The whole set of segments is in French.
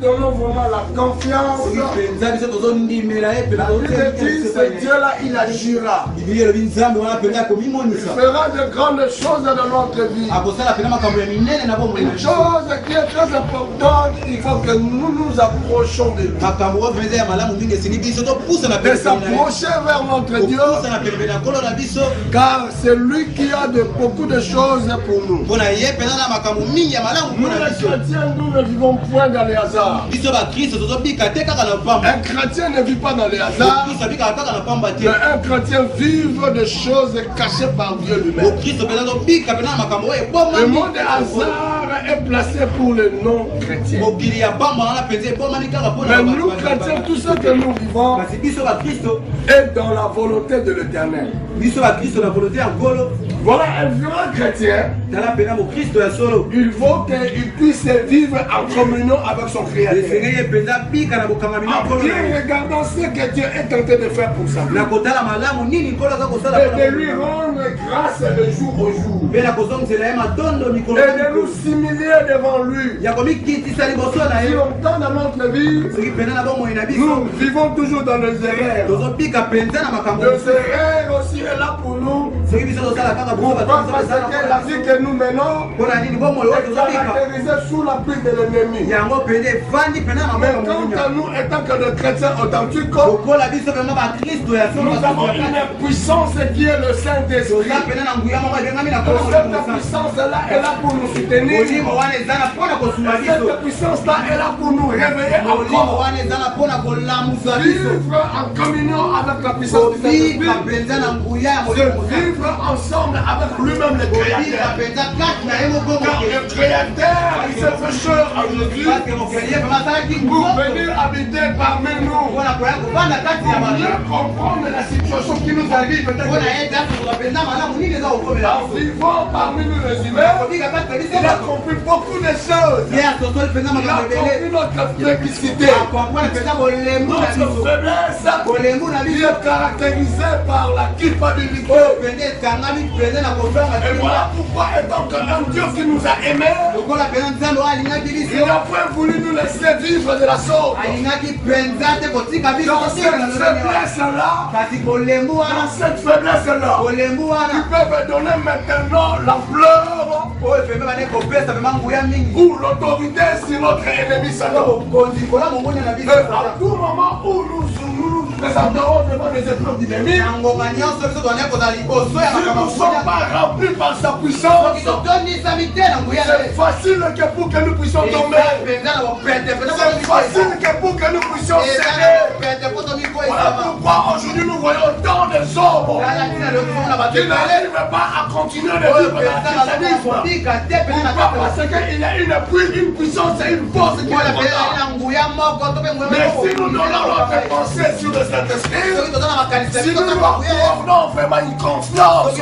Donnons vraiment la confiance. Ce Dieu-là, il agira. Il fera de grandes choses dans notre vie. Une chose qui est très importante, il faut que nous nous approchions de lui. De s'approcher vers notre Dieu. Car c'est lui qui a beaucoup de choses pour nous. Nous les chrétiens, nous ne vivons point dans les hasards. Un chrétien ne vit pas dans les hasards, mais un chrétien vit des choses cachées par Dieu lui-même. Le mot de hasard est placé pour les non-chrétiens. Mais nous chrétiens, tout ce que nous vivons est dans la volonté de l'Éternel. Voilà un vrai chrétien. Il faut qu'il puisse vivre en communion avec son Créateur. En regardant ce que Dieu est tenté de faire pour ça. Et de lui rendre grâce de jour au jour. Et de nous simuler devant lui. Si longtemps dans notre vie, nous vivons toujours dans les erreurs. Les erreurs aussi est là pour nous. Parce que la vie que nous menons est caractérisée sous la pluie de l'ennemi. Mais quant à nous, étant que des chrétiens authentiques, nous avons une puissance qui est le Saint-Esprit. Cette puissance-là est là pour nous soutenir. Cette puissance-là est là pour nous réveiller encore. Vivre en communion avec la puissance du Saint-Esprit. Vivre ensemble avec lui-même le Créateur. Car le Créateur, il s'est fait chair aujourd'hui pour venir habiter parmi nous. Pour mieux comprendre la situation qui nous arrive. En vivant parmi nous les humains, il a compris beaucoup de choses. Il a compris notre fébrilité, notre faiblesse, qui est caractérisée par la culpabilité. Et voilà pourquoi, étant qu'un Dieu qui nous a aimés, il n'a pas voulu nous laisser vivre de la sorte. Dans cette faiblesse-là, ils peuvent donner maintenant l'ampleur ou l'autorité sur notre ennemi Satan. À tout moment où nous présenterons devant les épreuves du ennemi, si nous ne sommes pas remplis par sa puissance, c'est facile que pour que nous puissions tomber. C'est facile que pour que nous puissions céder. Voilà pourquoi aujourd'hui nous voyons tant de hommes qui n'arrivent pas à continuer de vivre dans le christianisme. Pourquoi? Parce qu'il y a une puissance et une force qui est importante. Mais si nous donnons notre pensée sur le Saint-Esprit, si nous leur accordons vraiment une confiance, le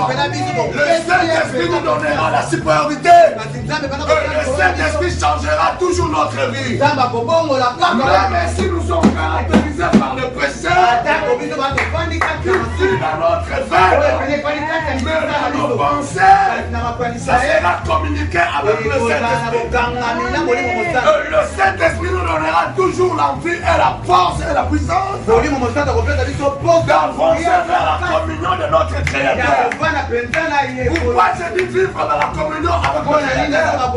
Saint-Esprit nous donnera la supériorité. Le Saint-Esprit changera toujours notre vie. Même si nous sommes caractérisés par le péché, qui vit dans notre veine, mais dans nos pensées, ça sera communiqué avec le Saint-Esprit. Le Saint-Esprit nous donnera toujours l'envie et la force et la puissance d'avancer vers la communion de notre Créateur. Pourquoi j'ai dit vivre dans la communion avec le Créateur?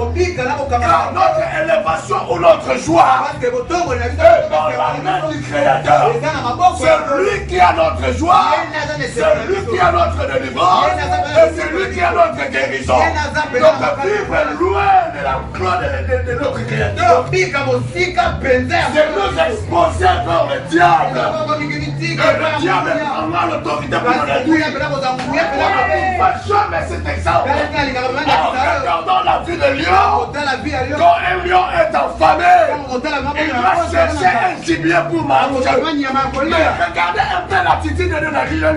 Car notre élévation ou notre joie est dans la main du Créateur. C'est lui qui a notre joie, c'est lui qui a notre délivrance, et c'est lui qui a notre guérison. Donc vivre loin de la gloire de notre Créateur, c'est nous exposer vers le diable. Et le diable prendra l'autorité pour nous réduire. Voilà pourquoi jamais cet exemple. En regardant la vie de lion, quand un lion est affamé, il va chercher un gibier pour manger. Mais regardez un peu l'attitude de notre lion.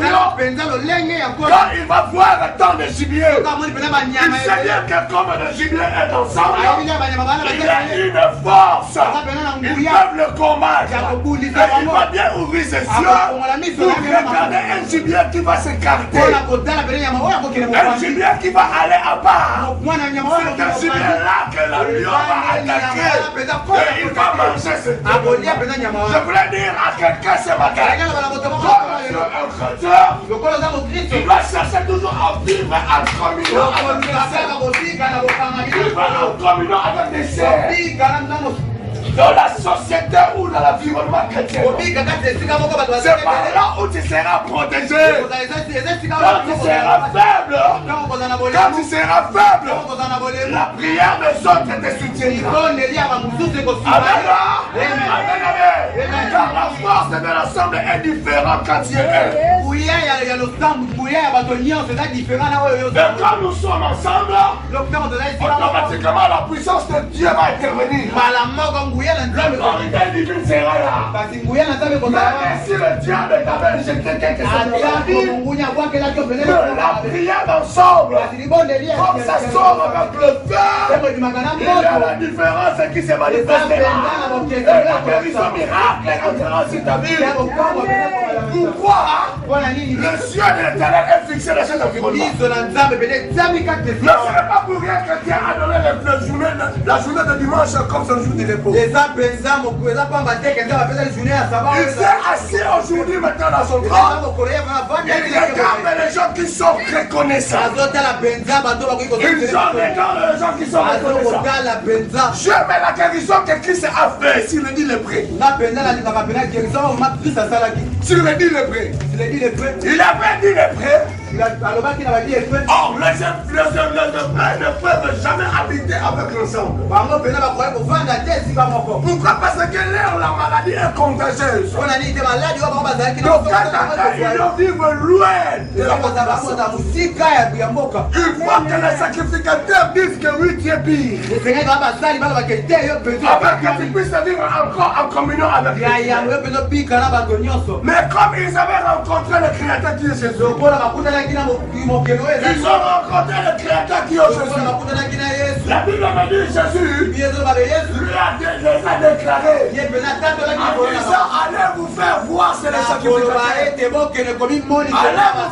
Quand il va voir tant de gibier, il sait bien que comme le gibier est ensemble, il y a une force. ils peuvent le combattre. Et il va bien ouvrir ses yeux pour regarder un gibier qui va s'écarter. Un gibier qui va aller à part. C'est un gibier-là que le lion va attaquer. Et il va manger ce gibier. Je voulais dire à quelqu'un ce matin, comme sur un chrétien, il va chercher toujours à vivre en communion avec des chers. Dans la société ou dans l'environnement chrétien. C'est par là où tu seras protégé. Quand tu seras faible, la prière des autres te soutiendra. Amen. Car la force de l'ensemble est différente quand tu es un. Et quand nous sommes ensemble, automatiquement la puissance de Dieu va intervenir. L'autorité divine sera là. Même si le diable t'avait jeté quelque chose, la prière d'ensemble, comme ça sort avec le feu, il y a la différence qui s'est manifestée là. Et la guérison miracle entrera sur ta vie. Pourquoi le ciel de l'éternel est fixé dans cet environnement? Ne serait pas pour rien que Dieu a donné la journée de dimanche comme c'est le jour de repos. Il s'est assis aujourd'hui maintenant dans son trône. Il regarde les gens qui sont reconnaissants. Il regarde les gens qui sont reconnaissants. Je mets la guérison que Christ a fait sur le dit le prêt. Sur le dit le prêt. Il avait dit le prêt. Or, ne peuvent jamais habiter avec l'ensemble. Pourquoi? Parce que l'air, la maladie est contagieuse. Donc, quand ils vivent loin de la contamination, il faut que les sacrificateurs disent que oui, tu es pire. Afin que tu puisses vivre encore en communion avec Dieu. Mais comme ils avaient rencontré le Créateur qui est chez eux, ils ont rencontré le Créateur qui est chez eux. La Bible me dit Jésus lui a déclaré en disant allez vous faire voir c'est les sacrificateurs. Allez vous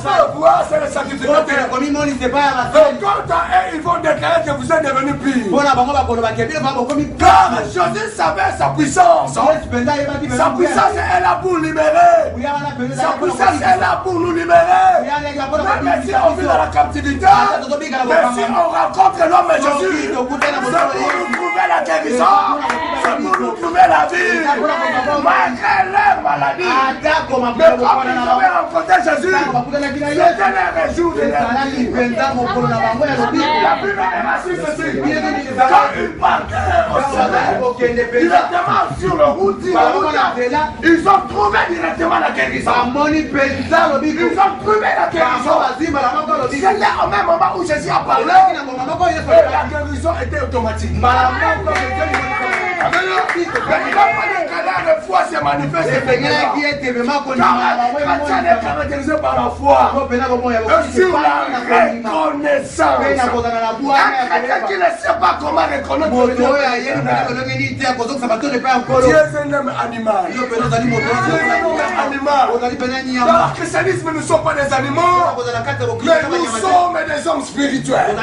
faire voir c'est les sacrificateurs. Donc quand ils vont déclarer que vous êtes devenus pires. Car Jésus savait sa puissance. Sa puissance est là pour libérer. Sa puissance est là pour nous libérer. Même si on vit dans la captivité, même si on rencontre l'homme Jésus, c'est pour nous trouver la guérison, c'est pour nous trouver la vie, malgré leur maladie. Mais comme ils avaient rencontré Jésus, c'était les jours de la vie. La Bible est ainsi ceci. Quand ils partaient au sommet, directement sur le route, ils ont trouvé directement la guérison. Ils ont trouvé la guérison. C'était au même moment où Jésus a parlé et la guérison était automatique. Il n'a pas déclaré la foi se manifeste. Car chrétien est caractérisé par la foi et sur la reconnaissance. Un chrétien qui ne sait pas comment reconnaître Dieu est un homme animal. Dans le christianisme, nous ne sommes pas des animaux, mais nous sommes des hommes spirituels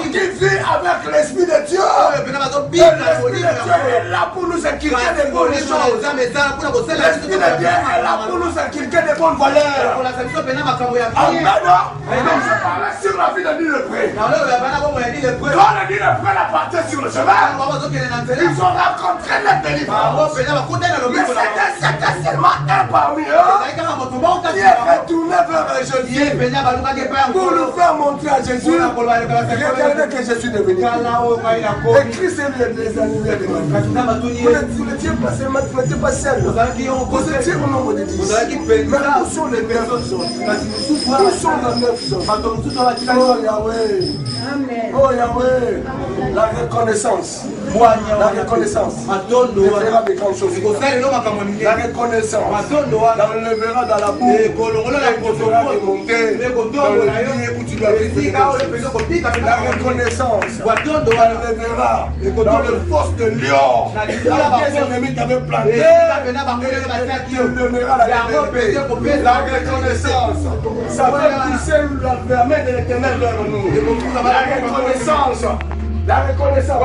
qui vivent avec l'Esprit de Dieu. Et l'Esprit de Dieu est là pour nous inculquer des bonnes choses. L'Esprit de Dieu est là pour nous inculquer des bonnes valeurs. Amen. Je parlais sur la vie de Dieu. Quand le Dieu l'a parti sur le chemin, ils ont rencontré la délivrance. Mais c'était seulement un parmi eux qui est retourné vers Jésus pour nous faire montrer à Jésus. Regardez que Jésus est devenu. Et Christ est les animés de vous n'étiez pas seulement, vous n'étiez pas seul. Vous étiez au nombre de 10. Mais où sont les 9 hommes? Où sont les 9 hommes? Oh Yahweh. Oh Yahweh. La reconnaissance. La reconnaissance. Il fera des grandes choses. La reconnaissance. On le verra dans la boue. Et on fera remonter dans le lieu où tu dois vivre. La reconnaissance. On le verra dans le fosse de Lion. Les ennemis t'avaient planté. Tu donneras la liberté. La reconnaissance. Ça fait pousser la main de l'Éternel vers nous. La reconnaissance. La reconnaissance,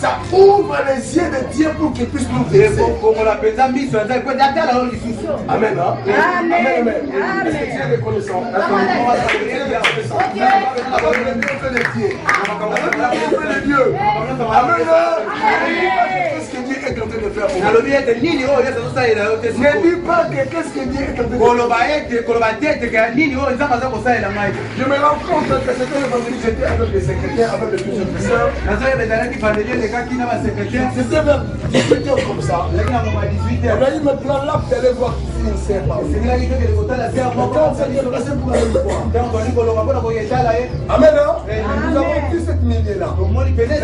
ça ouvre les yeux de Dieu pour qu'il puisse nous aider. Amen. Amen. Est-ce que tu es reconnaissant? Amen. Qu'est-ce que Dieu est en train de faire pour nous? Ne dis pas que qu'est-ce que Dieu est en train de faire. Je me rends compte que c'était le vendredi, j'étais avec les secrétaires, avec les plusieurs personnes. C'était vers 18h comme ça. On a dit maintenant là, vous allez voir qui ne sert pas. Quand ça vient passer pour la même fois. Amen. Nous avons pris cette millier-là.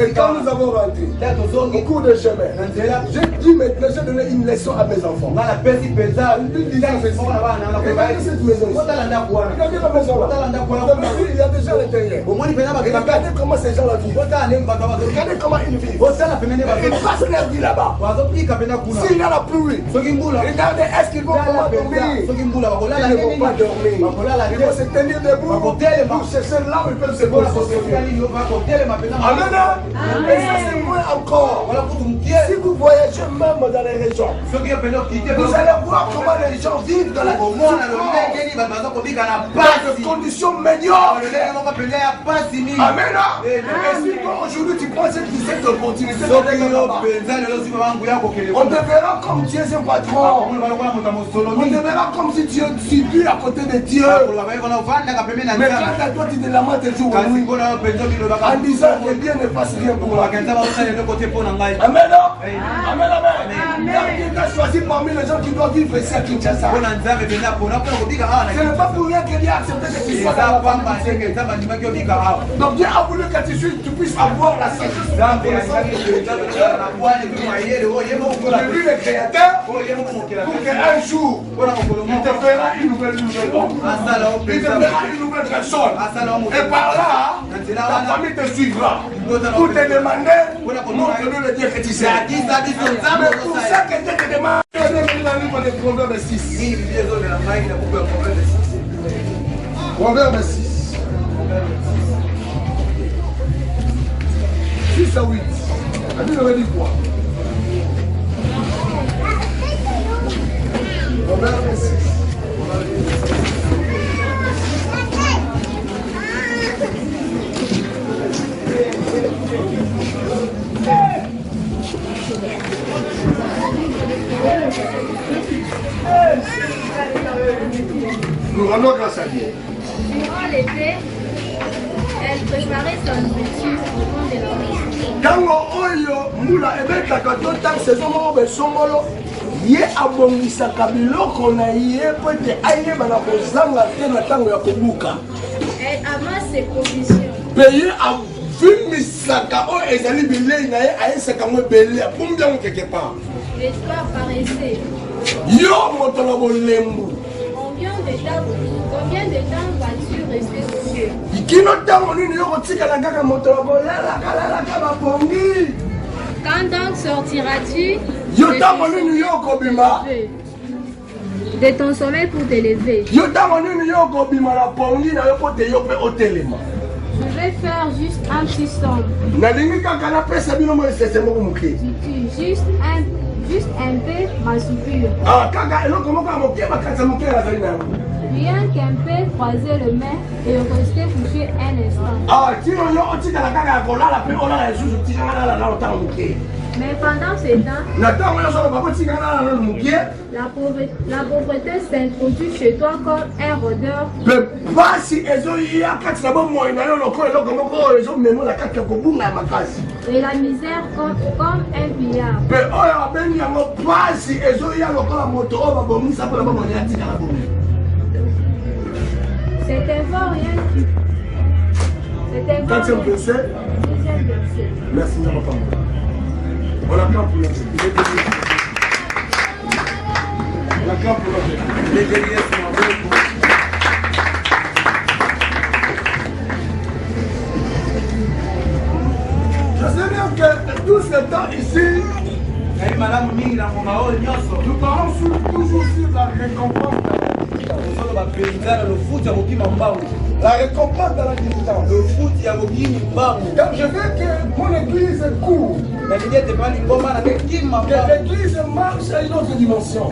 Et quand nous avons rentré, au cours de chemin, j'ai dit maintenant, j'ai donné une leçon à mes enfants. Regardez cette maison. Regardez la maison là. Il y a des gens à l'intérieur. Regardez comment ces gens là vivent. Regardez comment ils vivent. Ils passent leur vie là-bas. S'il y a la pluie, regardez, est-ce qu'ils vont pouvoir dormir? Ils ne vont pas dormir. Ils vont se tenir debout pour chercher là où ils peuvent se positionner. Amen. Et ça c'est moins encore. Si vous voyagez même dans les régions, vous allez voir comment les gens vivent dans la des conditions médiocres. Amen. Et si aujourd'hui tu prends cette opportunité, on te verra comme Dieu est un patron. On te verra comme si tu es à côté de Dieu. Mais quand à toi tu te lamentes toujours en disant que Dieu ne fasse rien pour moi. Amen. Amen. Dieu t'a choisi parmi les gens qui doivent vivre ici à Kinshasa. Ce n'est pas pour rien que Dieu a accepté que tu sois là. Donc Dieu a voulu que tu puisses avoir la satisfaction. Lui le créateur, pour qu'un jour, il te fera une nouvelle il te fera une nouvelle personne. Et par là, ta famille te suivra. Pour te demander, montre-nous le Dieu que tu sais. Mais pour ça que Dieu te demande, on est Proverbe 6. Proverbe 6. 6 à 8. La Bible avait dit quoi? Proverbe 6. Nous rendons grâce à Dieu. Durant l'été, elle préparait son nourriture au fond de l'orge. Tango oyo mula ebetaka to tang saison moko besongolo ye abongisaka biloko na ye po ete ayeba na kozanga te na ntango ya kobuka. Elle amasse ses provisions. Mpe ye avimisaka oyo ezali bilei na ye ayesaka ngo ebele abombi yango quelque part. Et toi paraissez. Yo moto na bolembu. Combien de temps vas-tu rester couché? Ikino ntango nini yo kotikala kaka moto na bolalaka babongi? Quand donc sortiras-tu yo ntango nini yo kobima de ton sommeil pour te lever? Yo ntango nini yo kobima na pongi na yo po te yo mpe otelema? Je vais faire juste un petit somme. Nalingi kaka napesa bino mo esese moko moke. Juste un peu m'assoupir. Ah, kaka eloko moko ya moke bakatisa moke nazali na yango. Rien qu'un peu croiser le main et rester couché un instant. Ah, tino yo otikala kaka ya kolala mpe olala lisusu tikanga nala na otango moke. Mais pendant ce temps, la pauvreté s'introduit chez toi comme un rôdeur. Et la misère comme un pillard. C'est un fort rien qui. C'est un fort rien. Merci, papa. On acclame pour la paix. On acclame pour la paix. Je sais bien que tout ce temps ici, nous parlons toujours sur la récompense. La récompense de la distance. Car je veux que mon église court. Que l'église marche à une autre dimension.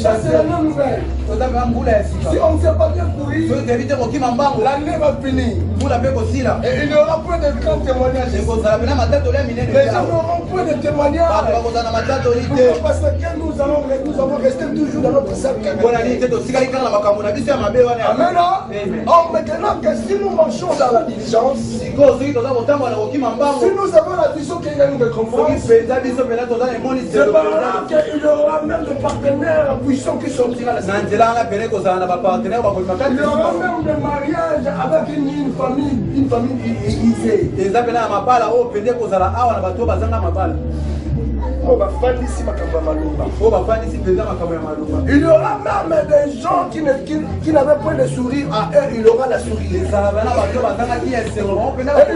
Ça c'est la même nouvelle. Si on ne sait pas bien courir, l'année va finir. Et il n'y aura point de grands témoignages. Les gens n'auront point de témoignages. Parce que nous allons rester toujours dans notre cercle. Amen. Or maintenant que si nous marchons dans la diligence, si nous avons la vision qu'il y a une récompense, c'est pas là qu'il y aura même des partenaires puissants qui sortiront la scène. Il y aura même des mariages avec une famille aisée. Il y aura même des gens qui n'avaient point de sourire, à eux il aura la sourire. Et il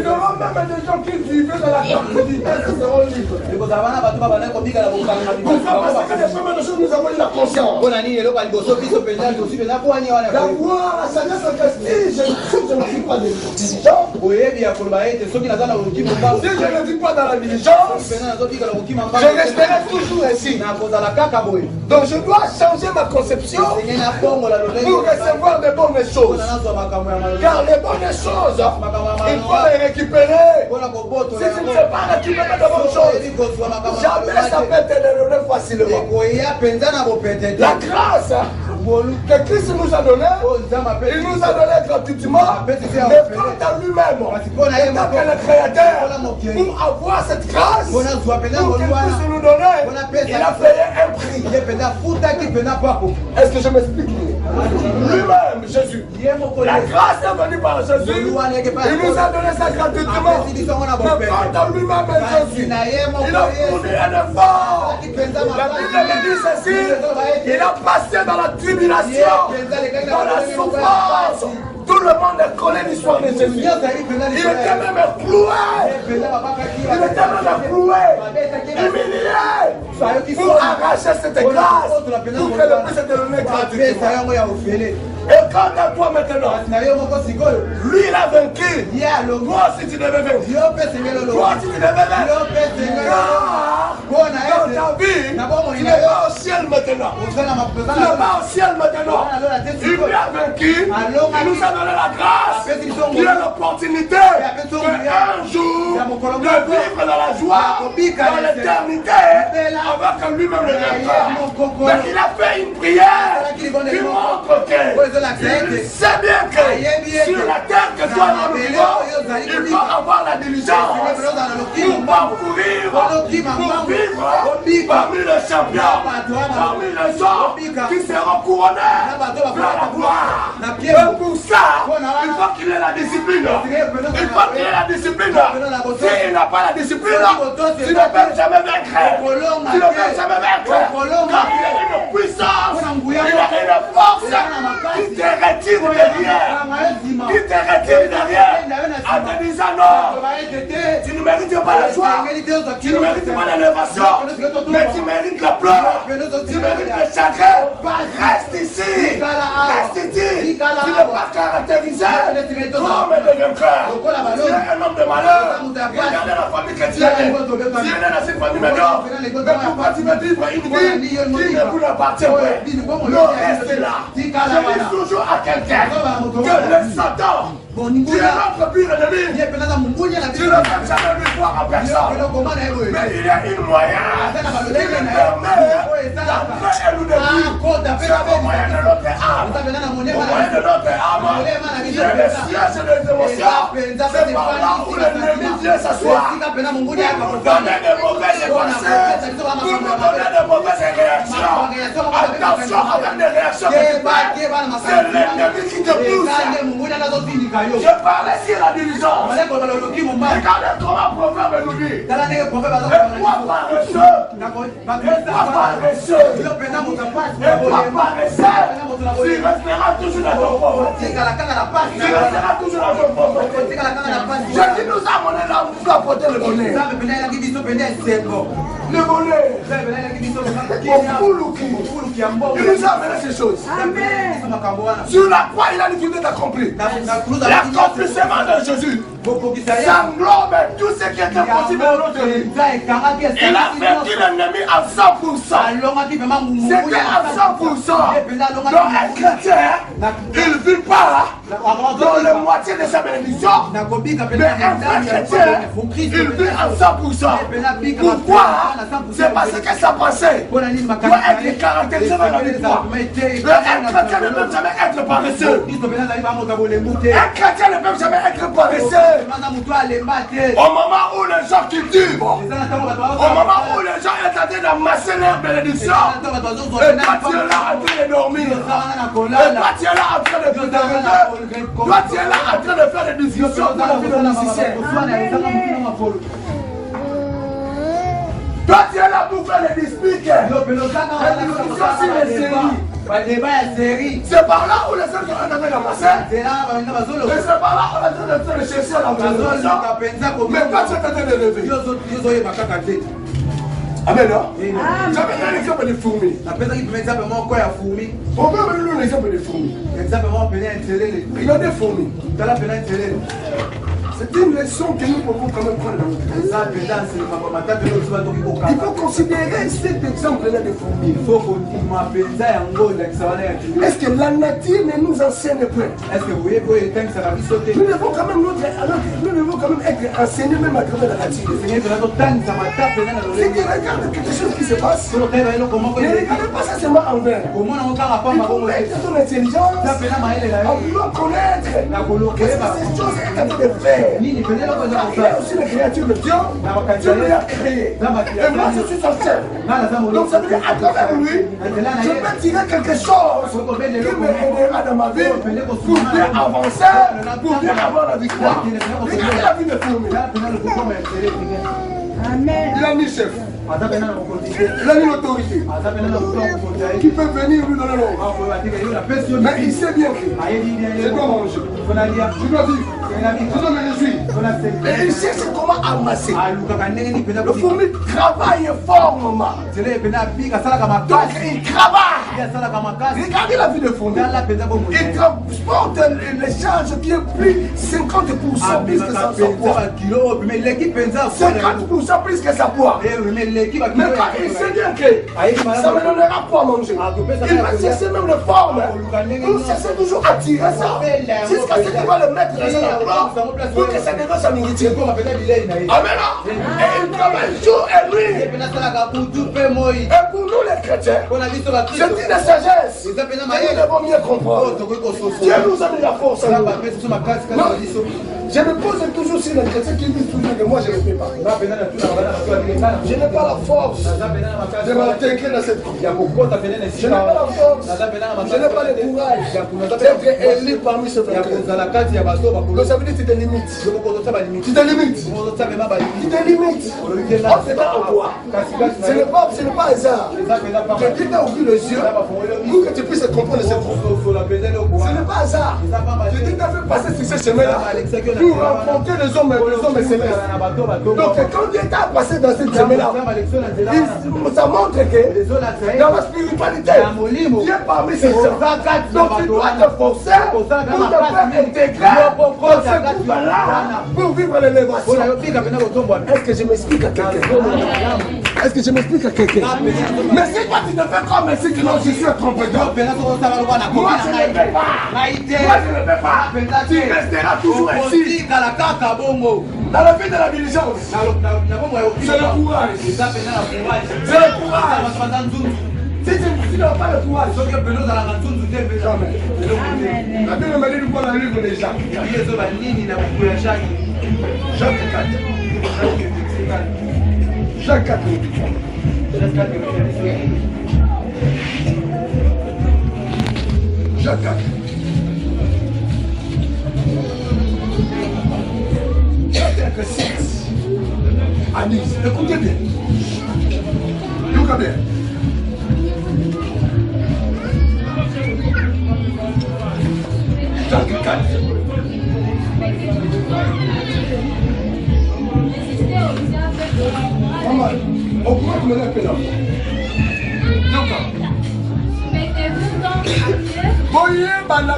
y aura même des gens qui vivaient dans la captivité, ils seront libres. Pourquoi? Parce que les premières choses nous avons eu la conscience. D'avoir la sagesse en prestige, je ne suis pas diligent. Si je ne dis pas dans la diligence, je resterai toujours ainsi. Donc je dois changer ma conception pour recevoir de bonnes choses. Car les bonnes choses, il faut les récupérer. Si tu ne sais pas récupérer de bonnes choses, jamais ça peut te donner facilement. La grâce que Christ nous a donné, il nous a donné gratuitement, mais quant à lui-même, étant que le Créateur, pour avoir cette grâce, pour qu'il puisse nous donner, il a payé un prix. Est-ce que je m'explique? Lui-même, Jésus, la grâce est venue par Jésus, il nous a donné ça gratuitement, mais quant à lui-même, Jésus, il a fourni un effort. La Bible me dit ceci, il a passé dans la tribulation, dans la souffrance. Tout le monde connaît l'histoire de Jésus. Il était même cloué. Il était même cloué, humilié, pour arracher cette grâce, pour que le puisse te donner gratuitement. Et quant à toi maintenant, lui il a vaincu. Toi aussi tu devais vaincre. Toi aussi tu devais vaincre. Car dans ta vie, tu n'es pas au ciel maintenant. Tu n'es pas au ciel maintenant. Il lui a vaincu. Il nous a donné la grâce. Il a l'opportunité qu'un jour de vivre dans la joie, dans l'éternité, avec lui-même le vainqueur. Mais il a fait une prière qui montre que il sait bien que sur la terre que toi nous vivons, il faut avoir la diligence pour parcourir, pour vivre parmi les champions, parmi les gens qui seront couronnés de la gloire. Et pour ça, il faut qu'il ait la discipline. Il faut qu'il ait la discipline. S'il n'a pas la discipline, tu ne peux jamais vaincre. Tu ne peux jamais vaincre. Car il a une puissance, il a une force qui te retire derrière, qui te retire derrière, en te disant non, tu ne mérites pas la joie, tu ne mérites pas l'élévation, mais tu mérites la pleure, tu mérites le chagrin. Reste ici, reste ici, tu n'es pas caractérisé comme des vainqueurs. Tu es un homme de malheur, regardez la famille que tu es, tu es né dans cette famille médiocre, mais pourquoi tu veux vivre une vie qui ne vous appartient pas? Non, reste là. Je dis toujours à quelqu'un que le Satan, tu es notre pire ennemi, tu ne peux jamais lui voir en personne, mais il y a une moyen qui nous permet d'entrer et nous détruire. C'est au moyen de notre âme, au moyen de notre âme, qui est le siège des émotions. C'est par là où l'ennemi vient s'asseoir pour nous donner des mauvaises passé pour nous donner de mauvaises réactions. Attention avec les réactions que tu fais. C'est l'ennemi qui te pousse. Je parlais sur la diligence. Regardez comment le proverbe nous dit. Et toi paresseux. Et toi paresseux. Et toi paresseux. Tu resteras toujours dans ton pauvre. Tu resteras toujours dans ton pauvre. Je dis nous avons amené là pour apporter le bonheur. Le bonheur. Il nous a amené ces choses. Sur la croix, il a dit qu'il est accompli. L'accomplissement de Jésus. Ça englobe tout ce qui était possible dans notre vie. Il a vaincu l'ennemi à 100%. C'était à 100%. Donc un chrétien, il ne vit pas dans la moitié de sa bénédiction. Mais un vrai chrétien, il vit à 100%. Pourquoi? C'est parce que ça passait doit être caractérisé dans la victoire. Un chrétien ne peut jamais être paresseux. Un chrétien ne peut jamais être paresseux. Au moment où les gens cultivent, au moment où les gens sont en train d'amasser leur bénédiction, et toi tu es là en train de dormir, et toi tu es là en train de pleurer, toi tu es là en train de faire des discussions dans la vie de musicien. Toi tu es là pour faire des disputes, des discussions sur les séries. C'est par là où les gens sont en train d'amasser. Et c'est par là où les gens sont en train de chercher la bénédiction. Mais toi tu es en train de lever. Amen. J'avais un exemple de fourmis. On peut me donner un exemple de fourmis. Regardez fourmis. C'est une leçon que nous pouvons quand même prendre dans notre vie. Il faut considérer cet exemple-là de fourmis. Est-ce que la nature ne nous enseigne pas? Nous devons quand même être enseignés même à travers la nature. C'est que regarde quelque chose qui se passe. Ne regardez pas ça seulement en vain. Il faut mettre ton intelligence en voulant connaître qu'est-ce que cette chose est en train de faire. Il y a aussi les créatures de Dieu. Dieu les a créées. Et moi je suis son chef. Donc ça veut dire à travers lui, je peux tirer quelque chose qui m'aidera dans ma vie pour bien avancer, pour bien avoir la victoire. Regardez la vie de fourmis. Il a mis chef. Il a mis l'autorité. Qui peut venir lui donner l'ordre. Mais il sait bien que je dois manger. Je dois vivre. Je dois me réjouir. Et il sait comment amasser. Le fourmi travaille fort, maman. Donc il travaille. Regardez la vie de fourmi. Il transporte les charges qui est plus 50% plus que sa poids. 50% plus que sa poids. Mais quand il sait bien que ça ne me donnera pas à manger, il va chercher même le forme pour chercher toujours à tirer ça jusqu'à ce qu'il va le mettre dans un endroit pour que ça devienne sa nourriture. Amen. Et il travaille jour et nuit. Et pour nous les chrétiens, c'est une sagesse que nous devons mieux comprendre. Dieu nous a mis la force à nous. Je me pose toujours sur les chrétiens qui disent toujours que moi je ne peux pas. Je n'ai pas la force de m'intégrer dans cette vie. Je n'ai pas la force. Je n'ai pas le courage d'être élu parmi ce peuple. Donc ça veut dire que tu te limites. Tu te limites. Tu te limites. Oh, c'est pas en toi. Ce n'est pas hasard. Quelqu'un t'a ouvert les yeux pour que tu puisses comprendre cette vie. Ce n'est pas hasard. Quelqu'un t'a fait passer sur ce chemin-là pour rencontrer les hommes célestes. Donc quand Dieu t'a passé dans cette chemin-là, ça montre que dans la spiritualité, Dieu parmi ces gens. Donc tu dois te forcer pour te faire intégrer dans ce groupe-là pour vivre l'élévation. Est-ce que je m'explique à quelqu'un? Est-ce que je m'explique à quelqu'un? Mais si toi tu te fais comme si que non, je suis incompétent. Moi je ne le fais pas. Moi je ne le fais pas. Tu resteras toujours ici. Dans la vie de la diligence. C'est le courage. C'est le courage. Si tu n'as pas le courage, la Bible me dit dans le livre de Jacques. Jacques 4. Jacques 4. Jacques 6. À 10. Écoutez bien. Écoutez bien. Jacques 4. Maman, on pourrait me l'appeler là. Mettez-vous donc à Dieu. Voyez,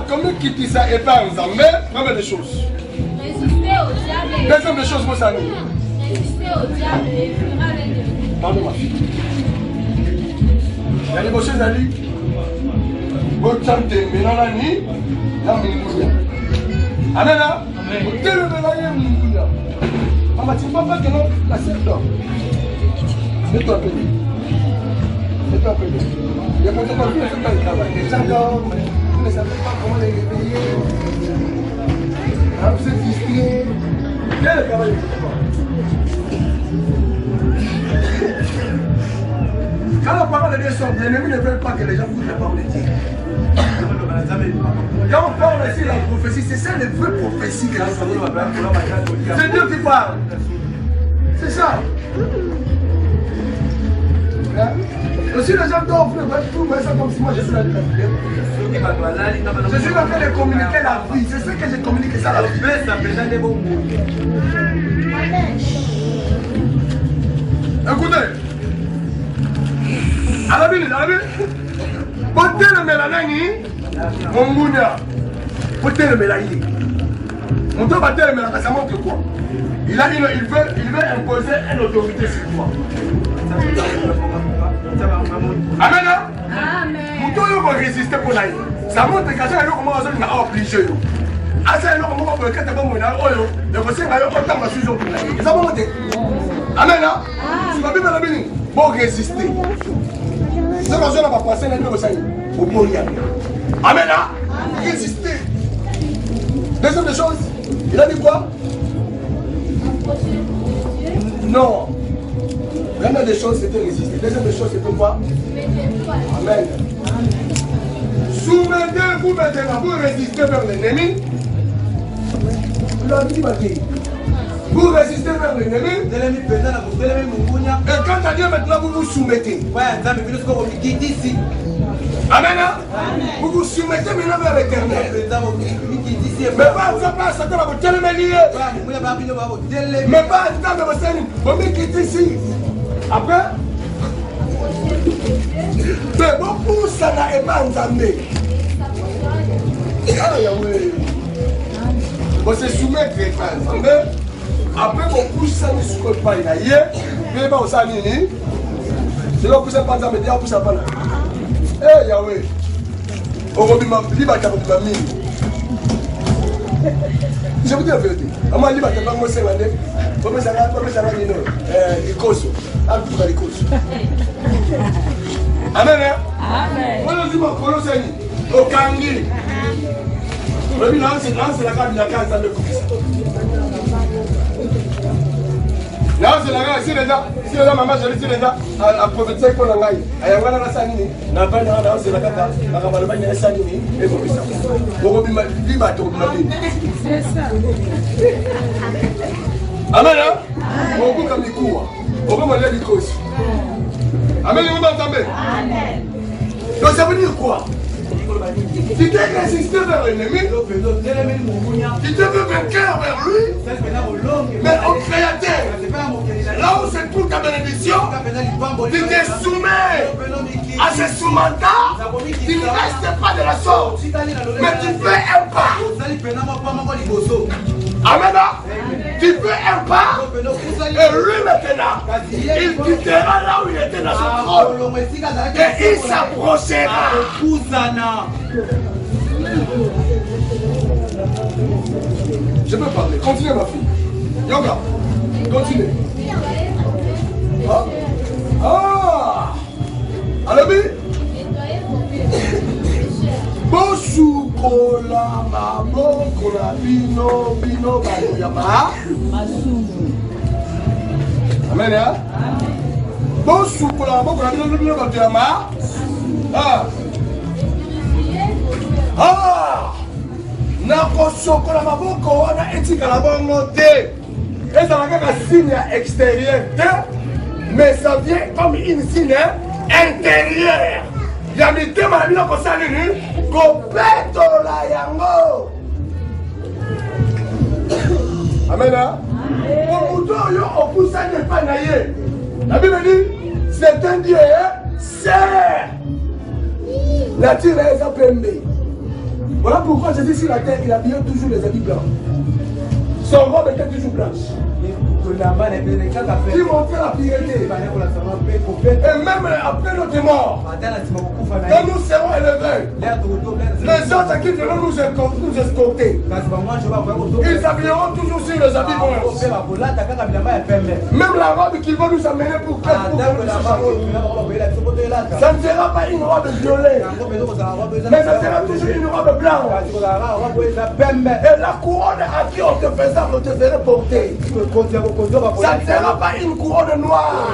comment quitter ça et pas ensemble. Mais, première des choses. Résistez au diable. Deuxième des choses, moi, ça nous. Résistez au diable et il fera l'ennemi. Pardon-moi. Il y a des choses à dire. Vous chantez, mais dans la nuit, là, on est. Amen, là. Vous télévez là, on est. Maman, tu ne vois pas que non, la sœur dort. Mets-toi un peu. Mets-toi un peu. Il y a pas de temps, il ne fait pas le travail. Les gens dorment, vous ne savez pas comment les réveiller. Ah, vous êtes distrait. Viens le travail. Quand la parole de Dieu sort, l'ennemi ne veut pas que les gens foutent la parole de Dieu. Quand on parle ici de la prophétie, c'est ça les vraies prophéties que c'est Dieu qui parle. C'est ça. Hein? Aussi les gens doivent tout ça comme si moi je suis là. Je suis en train de communiquer la vie. C'est ce que j'ai communiqué ça la vie. Écoutez. À la ville. Potez le mélanani, mon mounia. Potez le mélanie. On doit battre le mélanani, ça montre quoi? Il veut imposer une autorité sur toi. Amen. Amen. Vous devez résister pour l'aïe. Ça montre que ça comment on a obligé. Ah, ça comment on peut être bon. Le conseil va y avoir autant de choses pour l'aïe. Ça va monter. Amen. Tu vas bien la Bible. Pour résister. C'est ce qu'on va passer dans le Seigneur. Au mourir. Amen. Résister. Deuxième des choses, il a dit quoi? Non. Première des choses, c'était résister. Deuxième des choses, c'était quoi? Amen. Soumettez-vous maintenant, vous résistez vers l'ennemi. Vous résistez vers l'ennemi. Et quand à Dieu maintenant, vous vous soumettez. Amen. Vous vous soumettez maintenant vers l'éternel. Mais pas ça va vous télémélier. Mais pas ça va vous télémélier. Vous me quittez ici. Après, mais beaucoup ça n'a pas entamé. Ah oui. Vous se soumettez pas ensemble. Après, beaucoup ça ne se colle pas. Il y a hier, mais pas au salini. C'est là que ça passe à me dire, vous savez pas là. Eh Yahweh, on va dire ma libre à ta famille. Je vous dis la vérité. Comment libre à ta famille, c'est l'année. Comment ça va, les causes. Ah, vous avez les causes. Amen. Amen. On a dit mon colo, c'est au Kangi. On dit là, c'est la carte de la case dans le coup. Là, c'est la carte, c'est déjà, maman, je dis déjà, à prophétiser pour la gaille. Il y a un sanini, n'a pas là, c'est la carte, la camarade, il y a un sanini, et vous savez. Vous avez dit, libre à ton famille. C'est ça. Amen. On peut comme les cours. On peut manger les causes. Amen, vous m'entendez? Amen. Donc ça veut dire quoi? Tu t'es résisté vers l'ennemi, tu te veux vainqueur vers lui, mais au Créateur, là où c'est pour ta bénédiction, tu te soumets à ce soumata, tu ne restes pas de la sorte, mais tu fais un pas. Amen. Tu fais un pas, et lui maintenant, il quittera là où il était dans son trône, et il s'approchera. Je peux parler. Continuez ma fille. Yoga. Continuez. Ah. Alabi. Bosukola mabokola bino bayoyama. Amen. Bon soupe là, bon quand nakosokola maboko wana etikala bongo te ezala kaka signe extérieur te mais ça vient comme une signe intérieure ya mitema na bino kosala nini kopetola yango amena moto oyo opusani epai na ye la Bible dit c'est un Dieu serre nature eza pembe. Voilà pourquoi Jésus sur la terre, il habillait toujours les habits blancs. Son robe était toujours blanche. Qui montrait la pureté. Et même après notre mort, quand nous serons élevés, les autres à qui viendront nous escorter, ils s'habilleront toujours sur les habits blancs. Même la robe qu'ils vont nous amener pour que ça ne sera pas une robe violet, mais ça sera toujours une robe blanche. Et la couronne à qui on te ferait porter, ça ne sera pas une couronne noire,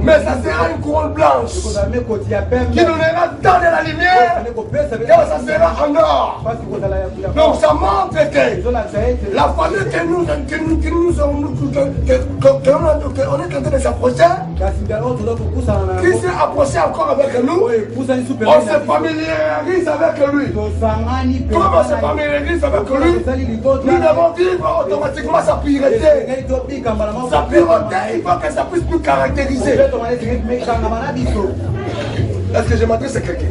mais ça sera une couronne blanche qui donnera tant de la lumière que ça sera en or. Donc ça montre que la famille qu'on est en train de s'approcher, qui s'est approché encore avec nous, on se familiarise avec lui. Comme on se familiarise avec lui, nous devons vivre automatiquement sa pureté. Sa pureté, il faut que ça puisse nous caractériser. Est-ce que je m'adresse à quelqu'un?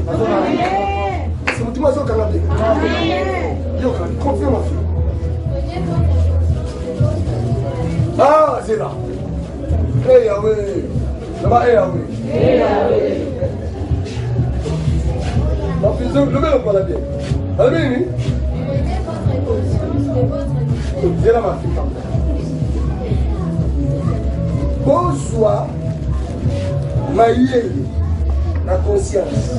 C'est mon tour à Canada. Confirme ma fille. Ah, c'est là. Hey Yahweh. Là-bas, hey Yahweh. Ma fille, je mets le poil à bien. Allez, c'est là ma fille. Bonsoir, maïe, la conscience.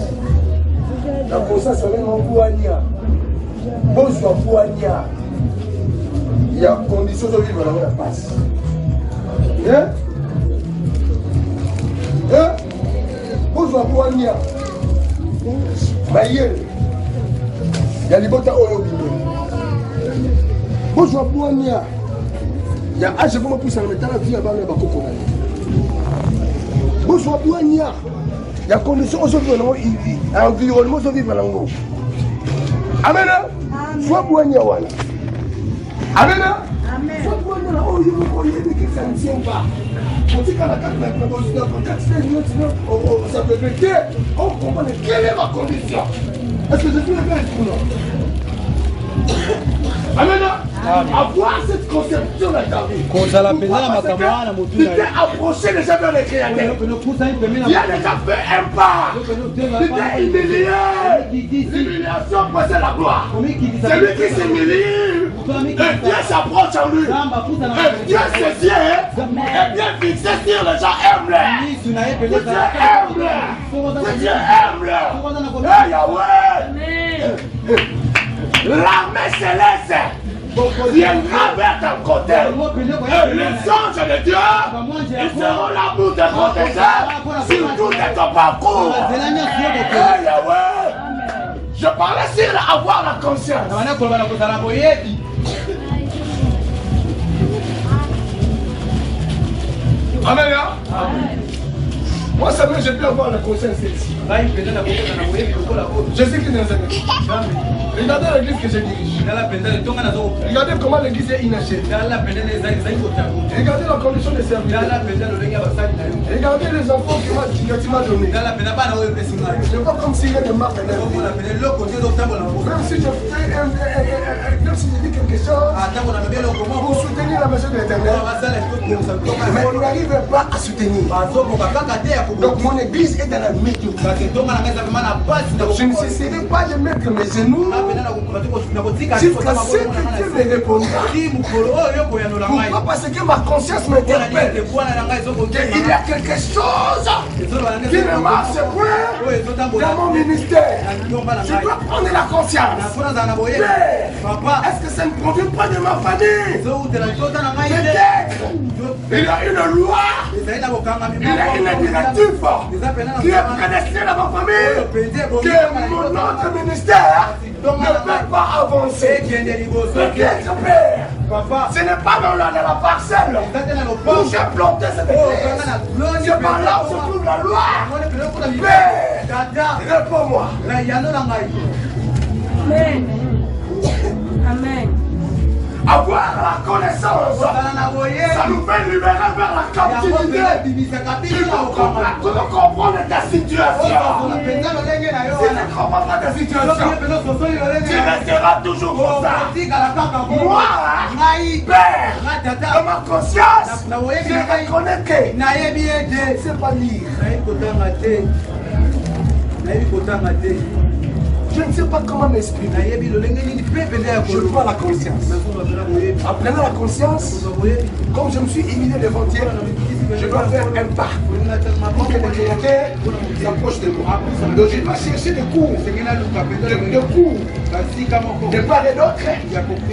La conscience, c'est même un poignard. Bonsoir, poignard. Il y a condition de vivre dans la passe. Hein? Hein? Bonsoir, poignard. Maïe, il y a les bottes à oyo. Bonsoir, poignard. Il y a âge pour me pousser à mettre la vie avant le bateau. Bonsoir, poignard. Il y a conditions aujourd'hui, environnement aujourd'hui. Amen. Sois poignard. Amen. Sois poignard. Oh, je vous connais que ça ne tient pas. On dit qu'à la carte, ça peut être on comprend quelle est ma condition. Est-ce que je suis le gars ou non? Amen. Avoir cette conception là ta vie. Tu t'es approché déjà vers les créateurs. Il y a déjà fait un pas. Tu t'es humilié. L'humiliation possède la gloire. C'est lui qui s'humilie. Et Dieu s'approche en lui. Et Dieu se tient. Et bien fixé sur les gens humbles. Dieu humble. Dieu humble. Hey Yahweh. L'armée céleste viendra vers ton côté. Et les anges de Dieu, ils seront là pour te protéger sur tout ton parcours. Hey, Yahweh. Je parlais sur avoir la conscience. Amen. Moi, ça veut j'ai pu avoir la conscience ici. Je sais qui n'est jamais. Regardez l'église que je dirige. Regardez comment l'église est inachevée. Regardez la condition des serviteurs. Regardez les enfants que tu m'as donnés. Je vois comme s'il y a des marques. Même si je fais même si je dis quelque chose pour soutenir la maison de l'Éternel, mais on n'arrive pas à soutenir. Donc mon église est dans la médiocrité. Je ne cesserai pas de mettre mes genoux jusqu'à ce que Dieu me répondra. Pourquoi? Parce que ma conscience m'interpelle. Il y a quelque chose qui ne marche point dans mon ministère. Je dois prendre la conscience. Est-ce que ça ne provient pas de ma famille? Peut-être il y a une loi, il y a une directive qui est prédestinée dans ma famille que mon autre ministère ne peut pas avancer. Peut-être, Père, ce n'est pas dans la parcelle où j'ai planté cette église. C'est par là où se trouve la loi. Père, réponds-moi. Amen. Amen. Avoir la connaissance, ça nous fait libérer vers la captivité. Tu dois comprendre ta situation. Si tu ne comprends pas ta situation, tu resteras toujours comme ça. Moi, Père, dans ma conscience, je reconnais que je ne sais pas lire. Je ne sais pas comment m'exprimer. Je prends la conscience. En prenant la conscience, comme je me suis humilié devant Dieu, je dois faire un pas pour que les créateurs s'approchent de moi. Donc je dois chercher des cours, de part et d'autre,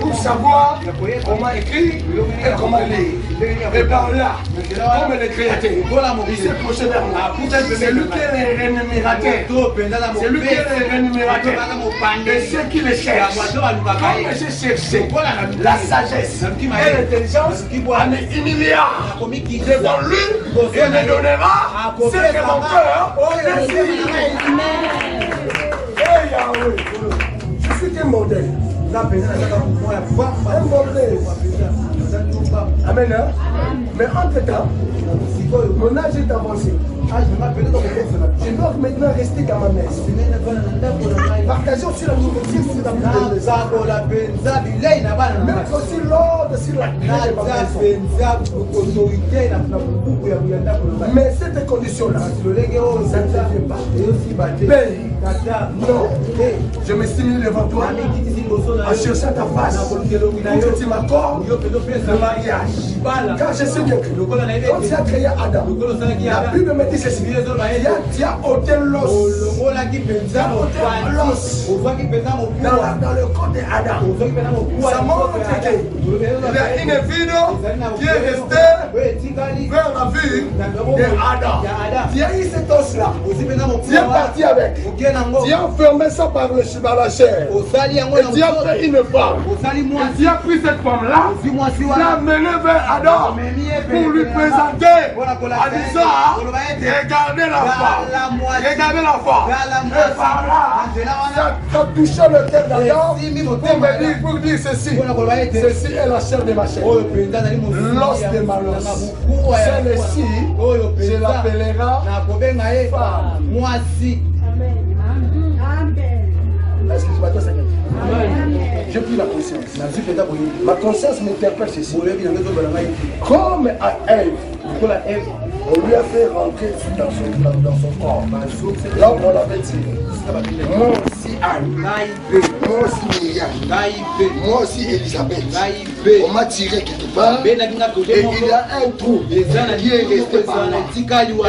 pour savoir comment écrire et comment lire. Et par là, comme les créateurs, il s'est approché vers moi. C'est lui qui est le rémunérateur. C'est lui qui est le rémunérateur. Et ceux qui le cherchent, comme j'ai cherché la sagesse et l'intelligence, en humiliant devant lui, il me donnera ce que mon cœur désire. Hey Yahweh, je suis un modèle. Un modèle. Amen. Mais entre-temps, mon âge est avancé. Je dois maintenant rester dans ma messe. Partageons sur la nourriture, sur la mettre aussi l'ordre sur la grâce de ma maison. Mais cette condition-là, ça ne vient pas. Père, non, je me suis mis devant toi en cherchant ta face pour que tu m'accordes le mariage. Car je sais bien que quand tu as créé Adam, la Bible me dit ceci, tu as ôté l'os. Tu as ôté l'os dans le corps d'Adam. Ça montre qu'il y a une vie qui est restée vers la vie d'Adam. Tu as eu cet os-là. Tu es parti avec. Tu as enfermé ça par la chair. Et tu as fait une femme. Et tu as pris cette femme-là, tu l'as menée vers Adam pour lui présenter en disant, regardez la femme. Regardez la femme. Et par là, ça a touché le cœur d'Adam pour dire ceci. Ceci est la chair de ma chair. L'os de ma l'os. Celle-ci, je l'appellerai femme. Est-ce que tu m'attends ça? J'ai pris la conscience. Ma conscience m'interpelle ceci. Comme à Ève, on lui a fait rentrer dans son corps. Là où on l'avait tiré. Moi aussi Anne. Moi aussi Myriam. Moi aussi Elisabeth. On m'a tiré quelque part. Et il y a un trou qui est resté par là.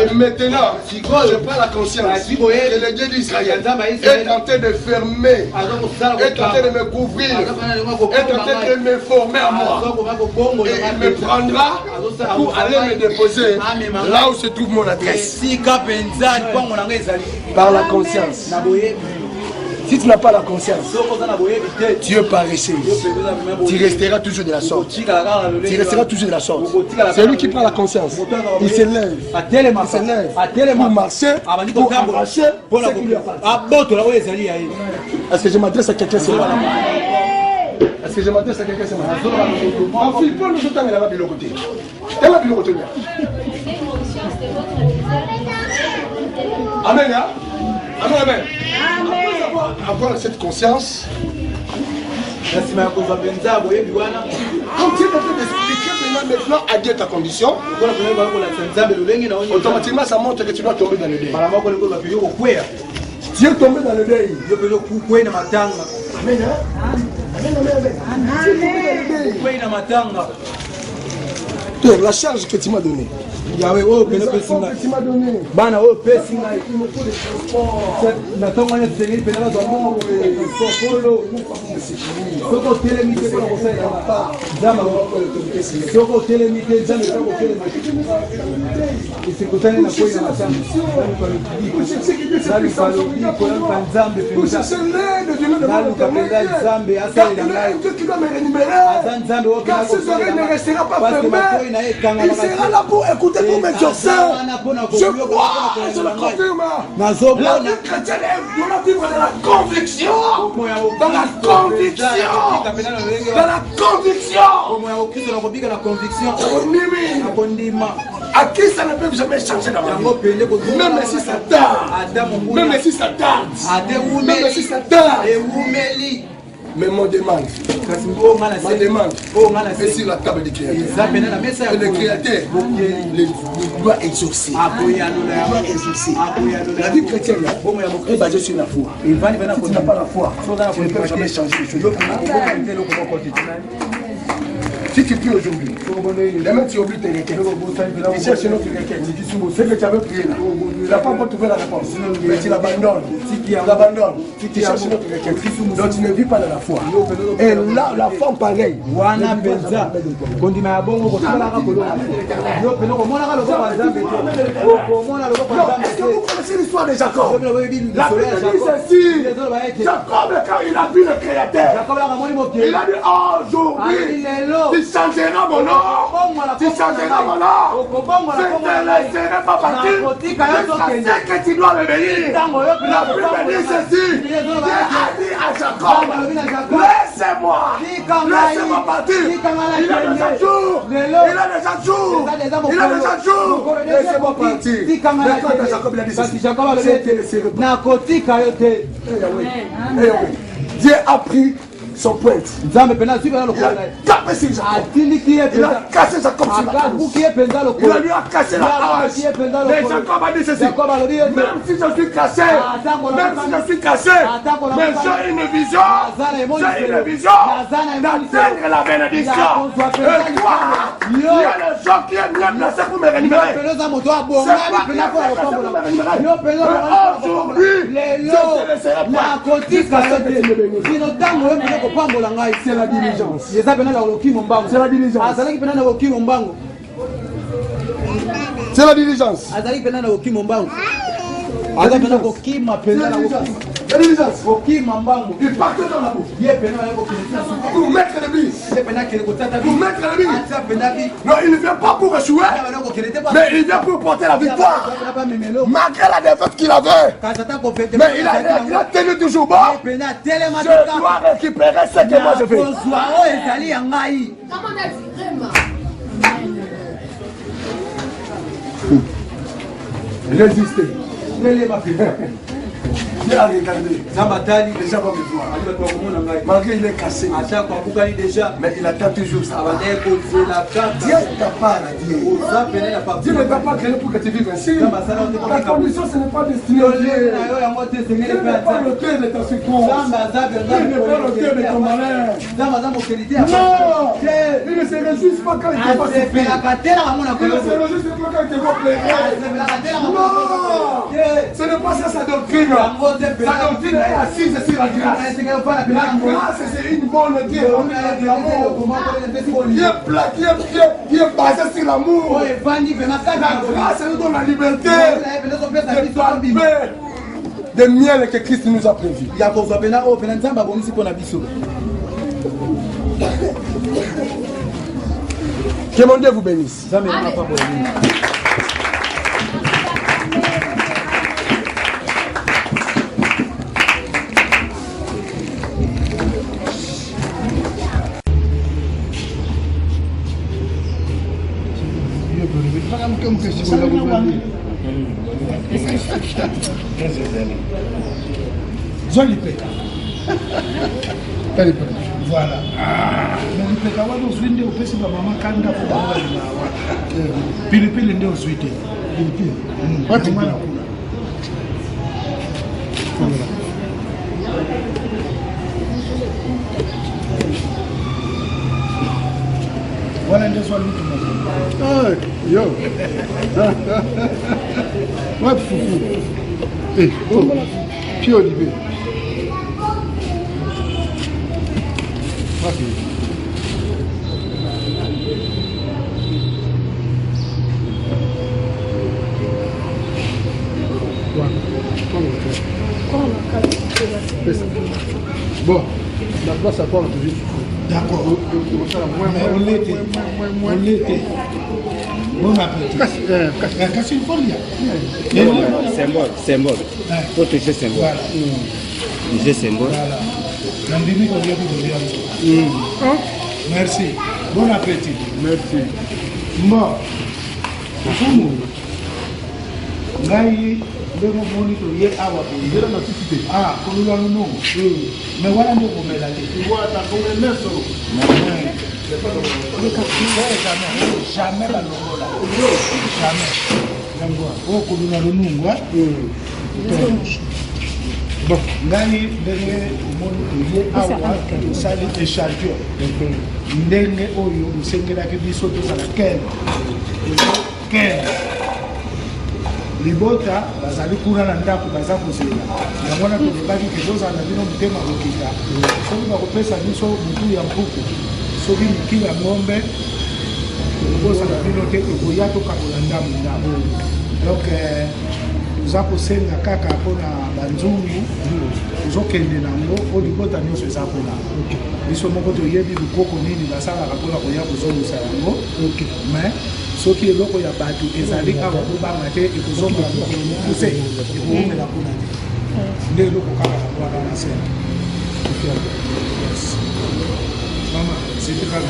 Et maintenant, je prends la conscience que le Dieu d'Israël est tenté de fermer, est tenté de me couvrir, est tenté de me former à moi. Et il me prendra pour aller me déposer là où se trouve mon adresse. Par la conscience. Si tu n'as pas la conscience, tu es paresseux. Tu resteras toujours de la sorte. Tu resteras toujours de la sorte. C'est lui qui prend la conscience. Il se lève. Il se lève pour marcher, pour arracher ce qui lui appartient. Est-ce que je m'adresse à quelqu'un ce matin? Est-ce que je m'adresse à quelqu'un ce matin? En Philippon, nous sommes là-bas de l'autre côté. Elle a de l'autre côté. Amen. Amen, amen. Avoir cette conscience, comme Dieu est en train d'expliquer maintenant adieu ta condition. Automatiquement, ça montre que tu dois tomber dans le deuil. Tu es tombé dans le deuil. Amen. Amen. La charge que tu m'as donnée. Yahweh, oh, que tu m'as donné. Bana, oh, pesi ngai. Natonga ne tenir penala domo sokolo. Soko telemite kwa kosai na zama soko telemite zama soko telemite. Isikutane na kwa na zama. Nali palo kwa nzambe penza. Nali kapenda nzambe asali na ngai. Azan nzambe wo kwa il sera là pour écouter pour m'exaucer. Je crois, je le confirme. La vie chrétienne est doit vivre dans la conviction. Dans la conviction. Dans la conviction. À qui ça ne peut jamais changer dans la vie. Même si ça tarde. Même si ça tarde. Même si ça tarde. Mais mon demande, est sur la table du Créateur. Et le Créateur doit exaucer. La vie chrétienne est basée sur la foi. Si tu n'as pas la foi, tu ne peux jamais changer les choses. Si tu pries aujourd'hui, demain tu oublies tes requêtes. Tu cherches une autre requête. Ce que tu avais prié là, tu n'as pas encore trouvé la réponse. Mais tu l'abandonnes. Tu l'abandonnes. Tu cherches une autre requête. Donc tu ne vis pas dans la foi. Et là, la femme pareille. Est-ce que vous connaissez l'histoire de Jacob? La Bible dit ceci. Jacob, quand il a vu le Créateur, il a dit aujourd'hui. Tu changeras mon nom. Tu changeras mon nom. Je ne te laisserai pas partir. Je sais que tu dois me bénir. La Bible dit ceci. Dieu a dit à Jacob, laissez-moi. Laissez-moi partir. Il a déjà jour. Il a déjà jour. Il a déjà jour. Laissez-moi partir. Mais quand Jacob il a dit ceci, je te laisserai pas. Dieu a pris son pointe. Il a tapé sur Jacob. Il a cassé Jacob sur la hanche. Il lui a cassé la hanche. Mais Jacob a dit ceci. Même si je suis cassé, mais j'ai une vision. J'ai une vision d'atteindre la bénédiction. Et toi, il y a les gens qui aiment bien placer pour me rémunérer. Aujourd'hui, je te laisserai pas. Jusqu'à ce que tu me bénisses. C'est la diligence. C'est la diligence. C'est la diligence. La diligence. Il partait dans la boue. Pour mettre l'église. Pour mettre l'église. Non, il ne vient pas pour échouer. Mais il vient pour porter la victoire. Malgré la défaite qu'il avait. Mais il a tenu toujours bon. Je dois récupérer ce que moi je fais. Résister. Dieu a regardé. Déjà va me voir. Malgré il est cassé. Mais il attend toujours ça. Dieu t'a pas Dieu. Dieu ne t'a pas créé pour que tu vives ainsi. La condition ce n'est pas destiné au Dieu. Il n'est pas l'auteur de ta souffrance. Il n'est pas l'auteur de ton malheur. Non. Il ne se réjouit pas quand il te voit souffrir. Il ne se réjouit pas quand il te voit pleurer. Non. Ce n'est pas ça sa doctrine. Sa doctrine est assise sur la grâce. La grâce, c'est une bonne qui est donnée avec l'amour. Qui est basée sur l'amour. La grâce nous donne la liberté de tomber des miels que Christ nous a prévus. Que mon Dieu vous bénisse. Jean-Lipé. Voilà. Mais le pékawa nous vient au pays de maman kanda pour avoir la pilipili ndio zuite. Pilipili. Watu mwana kula. Voilà ndio swali mtu mmoja. Yo. What fufu? Eh, oh. Puis Olivier. Okay. Bon, la place à quoi on te dit? D'accord. On l'était. Bon appétit. Casse une folie. Symbole. Faut toucher symbole. Voilà. Toucher symbole. Voilà. Merci. Bon appétit. Merci. Bon. Ngai ndenge moni to ye awa to Ndela na tutite. ah kolula no mais wala ndo ko mela te Wata comme leso. jamais ba longola jamais ngwa o kolula no ngwa bon ngai ndenge moni to ye awa sali échantillon ndenge oyo musengelaki biso tozala ken libota bazali kuna na ndako baza kozela yango wana tolobaki ke tozala na bino motema kokita soki bakopesa biso motu ya mpuku soki mokili ya ngombe tokosala bino te ekoya tokakola ndambo donc toza kosenga kaka mpona banzungu tozokende nango oyo libota nyonso eza mpona biso moko toyebi bikoko nini basalaka mpona koya kozongisa yango mais soki eloko ya bato ezali awa kobanga te ekozonga mokolo mokuse ekoomela kuna te nde eloko kaka na wana na se mama sete kaka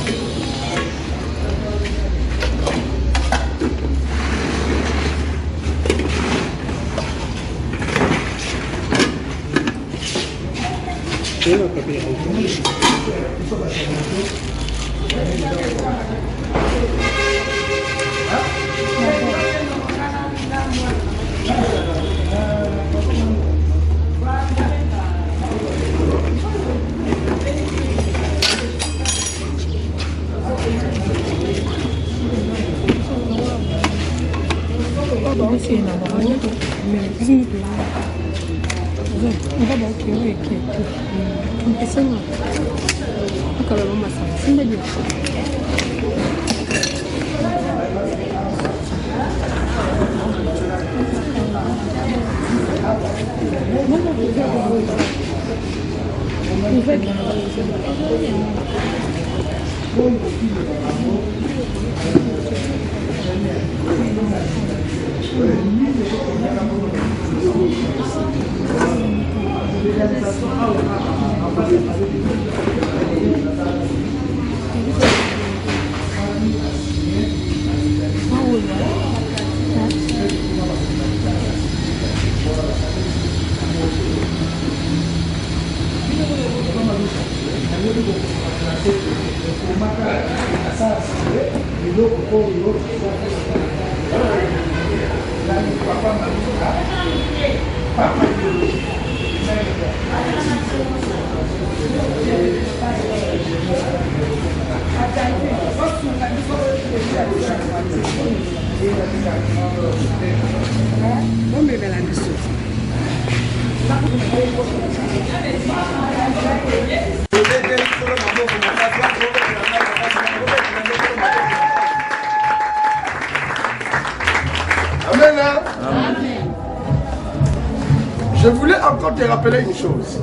Je voulais encore te rappeler une chose.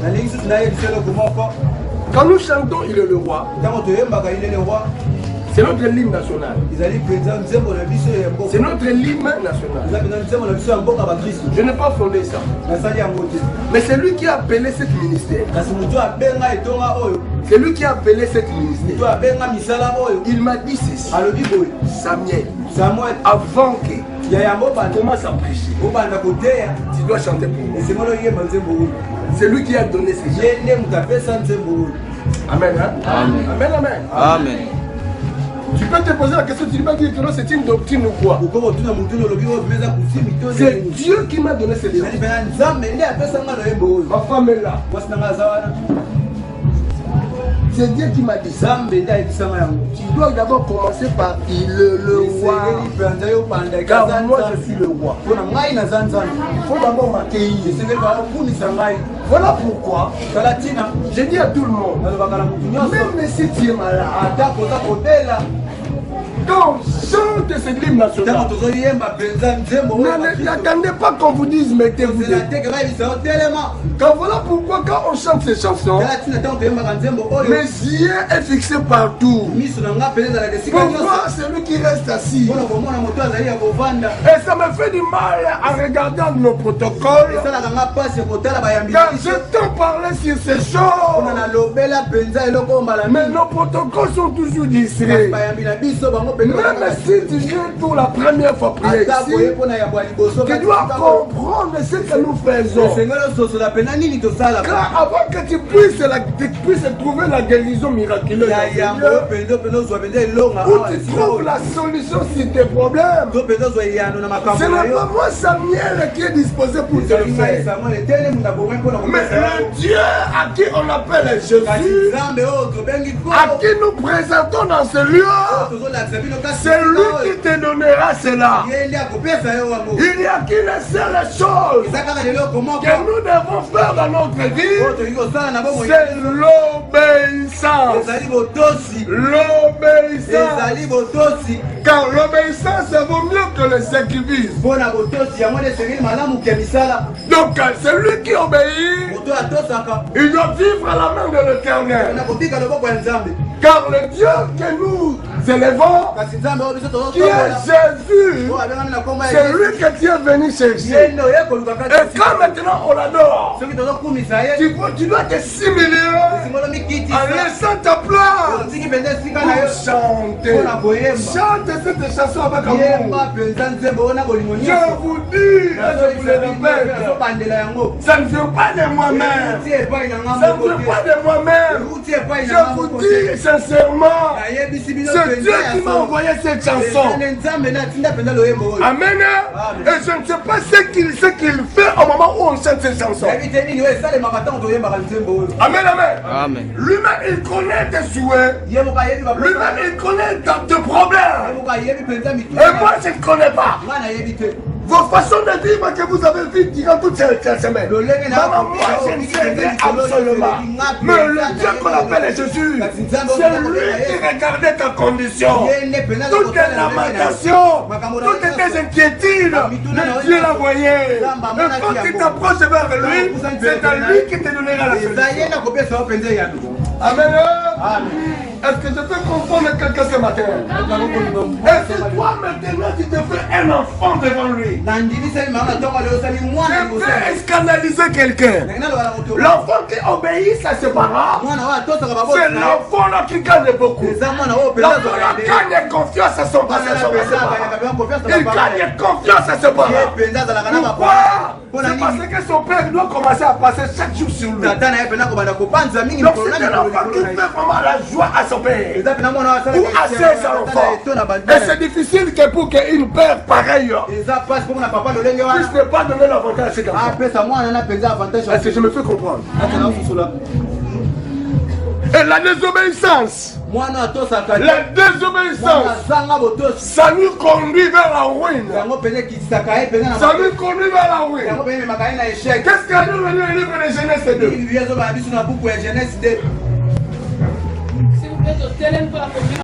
Quand nous chantons Il est le roi, c'est notre hymne national. C'est notre hymne national. Je n'ai pas fondé ça. Mais c'est lui qui a appelé cette ministère. C'est lui qui a appelé cette ministère. Il m'a dit ceci. Samuel, avant que commence à prêcher, tu dois chanter pour moi. C'est lui qui a donné ces choses. Amen, hein? Amen. Amen, amen. Amen. Tu peux te poser la question, tu vas dire que non, c'est une doctrine ou quoi? C'est Dieu qui m'a donné cette doctrine. Ma femme est là. C'est Dieu qui m'a dit ça. Tu dois d'abord commencer par le roi. Car moi je suis le roi. Il faut d'abord m'accueillir. Voilà pourquoi j'ai dit à tout le monde, même si tu es malade, donc chante cet hymne national. N'attendez pas qu'on vous dise mettez-vous. Car voilà pourquoi quand on chante ces chansons, mes yeux est fixé partout. Pourquoi celui qui reste assis? Et ça me fait du mal à regarder nos protocoles. Car je t'en parlais sur ces choses. Mais nos protocoles sont toujours distraits. Même si tu viens pour la première fois prier ici, tu dois comprendre ce que nous faisons. Car avant que tu puisses trouver la guérison miraculeuse, où tu trouves la solution sur tes problèmes, ce n'est pas moi Samuel qui est disposé pour te le faire. Mais le Dieu à qui on appelle Jésus, à qui nous présentons dans ce lieu, c'est lui qui te donnera cela. Il n'y a qu'une seule chose que nous devons faire dans notre vie, c'est l'obéissance. L'obéissance. Car l'obéissance vaut mieux que le sacrifice. Donc celui qui obéit, il doit vivre à la main de l'Éternel. Car le Dieu que nous élevons, qui est Jésus, c'est lui que tu es venu chercher. Et quand maintenant on l'adore, tu dois te simuler en laissant ta place pour chanter. Chante cette chanson avec amour. Je vous dis, et je vous le répète, ça ne vient pas de moi-même. Ça ne vient pas de moi-même. Je vous dis sincèrement, c'est Dieu qui m'a envoyé cette chanson. Amen. Et je ne sais pas ce qu'il fait au moment où on chante cette chanson. Amen, amen. Amen. Lui-même, il connaît tes souhaits. Lui-même, il connaît tes problèmes. Et moi, je ne connais pas vos façons de vivre que vous avez vues durant toute cette semaine. Maman, moi, je ne sais rien absolument. Mais le Dieu qu'on appelle Jésus, c'est lui qui regardait ta condition. Toutes tes lamentations, toutes tes inquiétudes, le Dieu l'a envoyé. Et quand tu t'approches vers lui, c'est à lui qui te donnera la solution. Amen. Est-ce que je peux comprendre quelqu'un ce matin? Et si toi maintenant tu te fais un enfant devant lui, tu peux scandaliser quelqu'un. L'enfant qui obéit, ça se parle. C'est l'enfant là qui gagne beaucoup. L'enfant là gagne confiance à son passé. Il gagne confiance à ses parents. Pourquoi? C'est parce que son père doit commencer à passer chaque jour sur lui. Donc c'est un enfant qui fait vraiment la joie à son père ou à ses enfants. Et c'est difficile que pour qu'une père pareille puisse ne pas donner l'avantage à ses enfants. Est-ce que je me fais comprendre? Et la désobéissance, ça nous conduit vers la ruine. Ça nous conduit vers la ruine. Qu'est-ce qu'il y a dans le livre de Genèse 2? S'il vous plaît,